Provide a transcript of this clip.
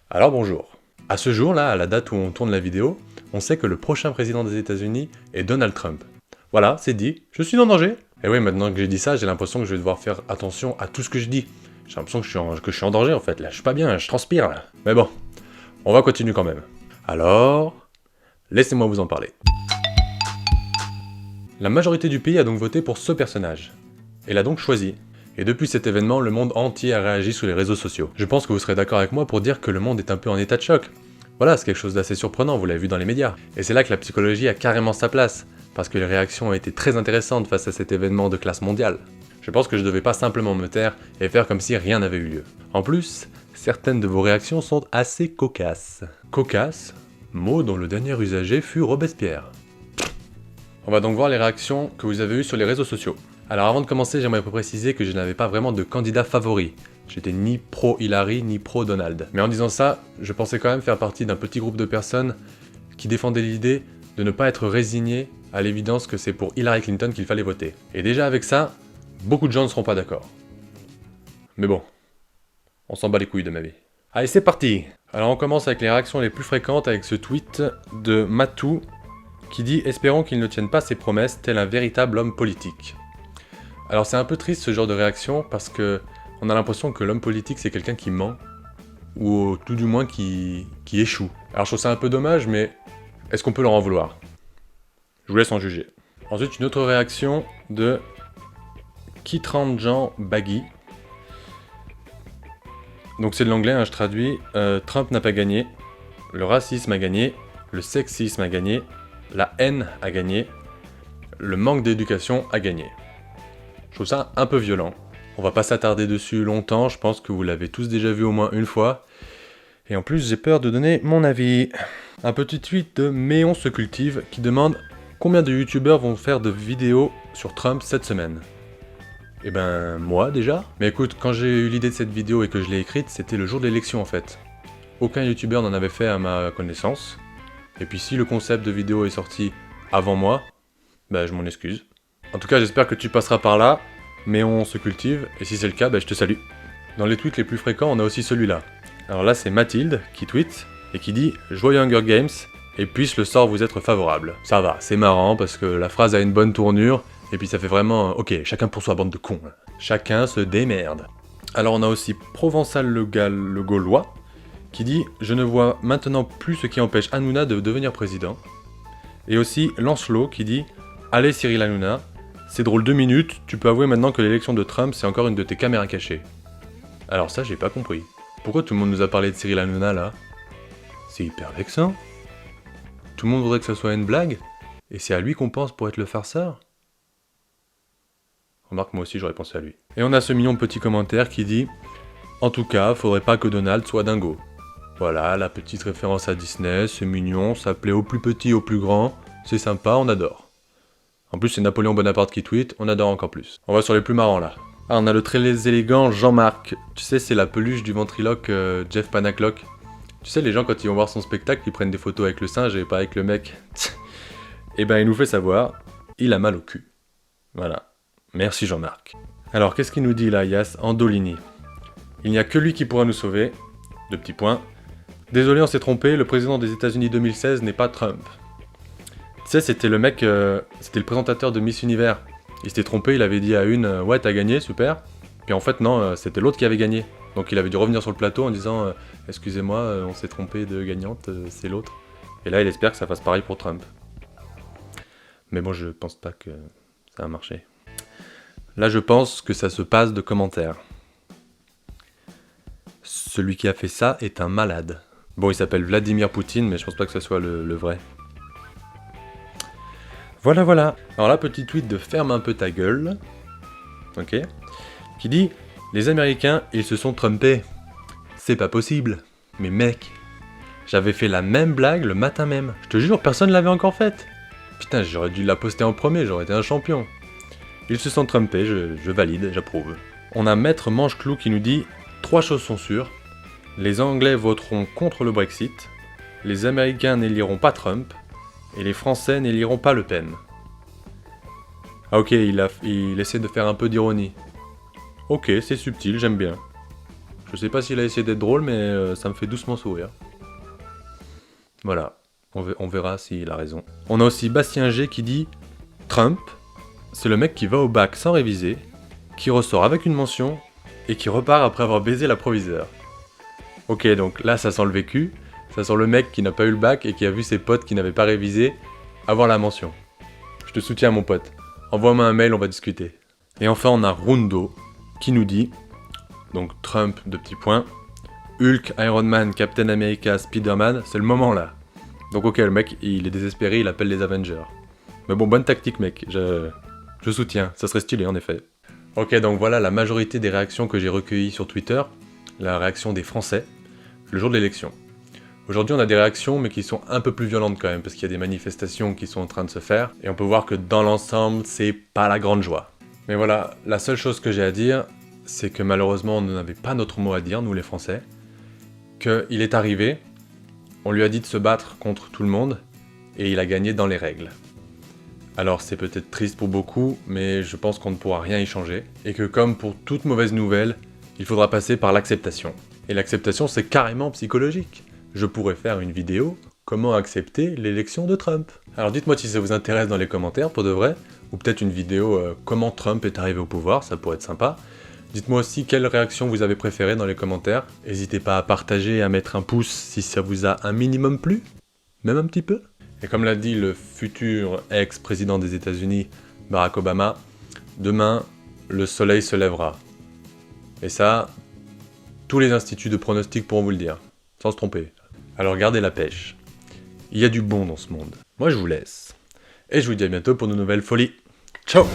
Alors bonjour. À ce jour-là, à la date où on tourne la vidéo, on sait que le prochain président des États-Unis est Donald Trump. Voilà, c'est dit, je suis en danger. Et oui, maintenant que j'ai dit ça, j'ai l'impression que je vais devoir faire attention à tout ce que je dis. J'ai l'impression que je suis en danger en fait, là, je suis pas bien, je transpire là. Mais bon, on va continuer quand même. Alors, laissez-moi vous en parler. La majorité du pays a donc voté pour ce personnage. Et l'a donc choisi. Et depuis cet événement, le monde entier a réagi sur les réseaux sociaux. Je pense que vous serez d'accord avec moi pour dire que le monde est un peu en état de choc. Voilà, c'est quelque chose d'assez surprenant, vous l'avez vu dans les médias. Et c'est là que la psychologie a carrément sa place, parce que les réactions ont été très intéressantes face à cet événement de classe mondiale. Je pense que je devais pas simplement me taire et faire comme si rien n'avait eu lieu. En plus, certaines de vos réactions sont assez cocasses. Cocasse, mot dont le dernier usager fut Robespierre. On va donc voir les réactions que vous avez eues sur les réseaux sociaux. Alors avant de commencer, j'aimerais préciser que je n'avais pas vraiment de candidat favori. J'étais ni pro-Hillary ni pro-Donald. Mais en disant ça, je pensais quand même faire partie d'un petit groupe de personnes qui défendaient l'idée de ne pas être résigné à l'évidence que c'est pour Hillary Clinton qu'il fallait voter. Et déjà avec ça, beaucoup de gens ne seront pas d'accord. Mais bon, on s'en bat les couilles de ma vie. Allez, c'est parti! Alors on commence avec les réactions les plus fréquentes avec ce tweet de Matou qui dit « Espérons qu'il ne tienne pas ses promesses tel un véritable homme politique ». Alors c'est un peu triste ce genre de réaction parce que on a l'impression que l'homme politique c'est quelqu'un qui ment, ou tout du moins qui échoue. Alors je trouve ça un peu dommage, mais est-ce qu'on peut leur en vouloir? Je vous laisse en juger. Ensuite une autre réaction de Kitranjan Baggy. Donc c'est de l'anglais, hein, je traduis. Trump n'a pas gagné, le racisme a gagné, le sexisme a gagné, la haine a gagné, le manque d'éducation a gagné. Je trouve ça un peu violent. On va pas s'attarder dessus longtemps, je pense que vous l'avez tous déjà vu au moins une fois. Et en plus, j'ai peur de donner mon avis. Un petit tweet de Méon se cultive qui demande combien de youtubeurs vont faire de vidéos sur Trump cette semaine. Eh ben, moi déjà. Mais écoute, quand j'ai eu l'idée de cette vidéo et que je l'ai écrite, c'était le jour de l'élection en fait. Aucun youtubeur n'en avait fait à ma connaissance. Et puis si le concept de vidéo est sorti avant moi, ben je m'en excuse. En tout cas, j'espère que tu passeras par là, mais on se cultive, et si c'est le cas, je te salue. Dans les tweets les plus fréquents, on a aussi celui-là. Alors là, c'est Mathilde qui tweet, et qui dit « Joyeux Hunger Games, et puisse le sort vous être favorable ». Ça va, c'est marrant, parce que la phrase a une bonne tournure, et puis ça fait vraiment « Ok, chacun pour soi, bande de cons ». Chacun se démerde. Alors on a aussi Provençal le Gaulois, qui dit « Je ne vois maintenant plus ce qui empêche Hanouna de devenir président ». Et aussi Lancelot qui dit « Allez Cyril Hanouna, c'est drôle 2 minutes, tu peux avouer maintenant que l'élection de Trump c'est encore une de tes caméras cachées. » Alors ça j'ai pas compris. Pourquoi tout le monde nous a parlé de Cyril Hanouna là? C'est hyper vexant. Tout le monde voudrait que ça soit une blague? Et c'est à lui qu'on pense pour être le farceur? Remarque, moi aussi j'aurais pensé à lui. Et on a ce mignon petit commentaire qui dit « En tout cas, faudrait pas que Donald soit dingo. » Voilà, la petite référence à Disney, c'est mignon, ça plaît aux plus petits, aux plus grands, c'est sympa, on adore. En plus, c'est Napoléon Bonaparte qui tweet, on adore encore plus. On va sur les plus marrants là. Ah, on a le très élégant Jean-Marc. Tu sais, c'est la peluche du ventriloque Jeff Panaclock. Tu sais, les gens, quand ils vont voir son spectacle, ils prennent des photos avec le singe et pas avec le mec. Et ben, il nous fait savoir, il a mal au cul. Voilà. Merci Jean-Marc. Alors, qu'est-ce qu'il nous dit là, Yas Andolini? Il n'y a que lui qui pourra nous sauver. 2 petits points. Désolé, on s'est trompé, le président des États-Unis 2016 n'est pas Trump. Tu sais, c'était le mec, c'était le présentateur de Miss Univers. Il s'était trompé, il avait dit à une ouais, t'as gagné, super. Puis en fait, non, c'était l'autre qui avait gagné. Donc il avait dû revenir sur le plateau en disant excusez-moi, on s'est trompé de gagnante, c'est l'autre. Et là, il espère que ça fasse pareil pour Trump. Mais bon, je pense pas que ça va marcher. Là, je pense que ça se passe de commentaires. Celui qui a fait ça est un malade. Bon, il s'appelle Vladimir Poutine, mais je pense pas que ce soit le vrai. Voilà. Alors là, petit tweet de Ferme un peu ta gueule, ok, qui dit « Les Américains, ils se sont trumpés. C'est pas possible. Mais mec, j'avais fait la même blague le matin même. Je te jure, personne l'avait encore faite. Putain, j'aurais dû la poster en premier, j'aurais été un champion. Ils se sont trumpés, je valide, j'approuve. » On a Maître Manche-Clou qui nous dit « 3 choses sont sûres. Les Anglais voteront contre le Brexit. Les Américains n'éliront pas Trump. Et les Français n'éliront pas Le Pen. » Ah ok, il essaie de faire un peu d'ironie. Ok, c'est subtil, j'aime bien. Je sais pas s'il a essayé d'être drôle, mais ça me fait doucement sourire. Voilà, on verra s'il a raison. On a aussi Bastien G qui dit « Trump, c'est le mec qui va au bac sans réviser, qui ressort avec une mention, et qui repart après avoir baisé la proviseure. » Ok, donc là ça sent le vécu, ça sent le mec qui n'a pas eu le bac et qui a vu ses potes qui n'avaient pas révisé avoir la mention. Je te soutiens mon pote, envoie-moi un mail, on va discuter. Et enfin on a Rundo qui nous dit, donc Trump de petits points, Hulk, Iron Man, Captain America, Spider-Man, c'est le moment là. Donc ok, le mec il est désespéré, il appelle les Avengers. Mais bon, bonne tactique mec, je soutiens, ça serait stylé en effet. Ok, donc voilà la majorité des réactions que j'ai recueillies sur Twitter, la réaction des Français, le jour de l'élection. Aujourd'hui on a des réactions mais qui sont un peu plus violentes quand même, parce qu'il y a des manifestations qui sont en train de se faire, et on peut voir que dans l'ensemble c'est pas la grande joie. Mais voilà, la seule chose que j'ai à dire, c'est que malheureusement on n'avait pas notre mot à dire, nous les Français, qu'il est arrivé, on lui a dit de se battre contre tout le monde, et il a gagné dans les règles. Alors c'est peut-être triste pour beaucoup, mais je pense qu'on ne pourra rien y changer, et que comme pour toute mauvaise nouvelle, il faudra passer par l'acceptation. Et l'acceptation c'est carrément psychologique. Je pourrais faire une vidéo « Comment accepter l'élection de Trump ?» Alors dites-moi si ça vous intéresse dans les commentaires pour de vrai, ou peut-être une vidéo « Comment Trump est arrivé au pouvoir ?» ça pourrait être sympa. Dites-moi aussi quelle réaction vous avez préférée dans les commentaires. N'hésitez pas à partager et à mettre un pouce si ça vous a un minimum plu, même un petit peu. Et comme l'a dit le futur ex-président des États-Unis, Barack Obama, demain, le soleil se lèvera. Et ça, tous les instituts de pronostic pourront vous le dire, sans se tromper. Alors gardez la pêche. Il y a du bon dans ce monde. Moi je vous laisse. Et je vous dis à bientôt pour de nouvelles folies. Ciao!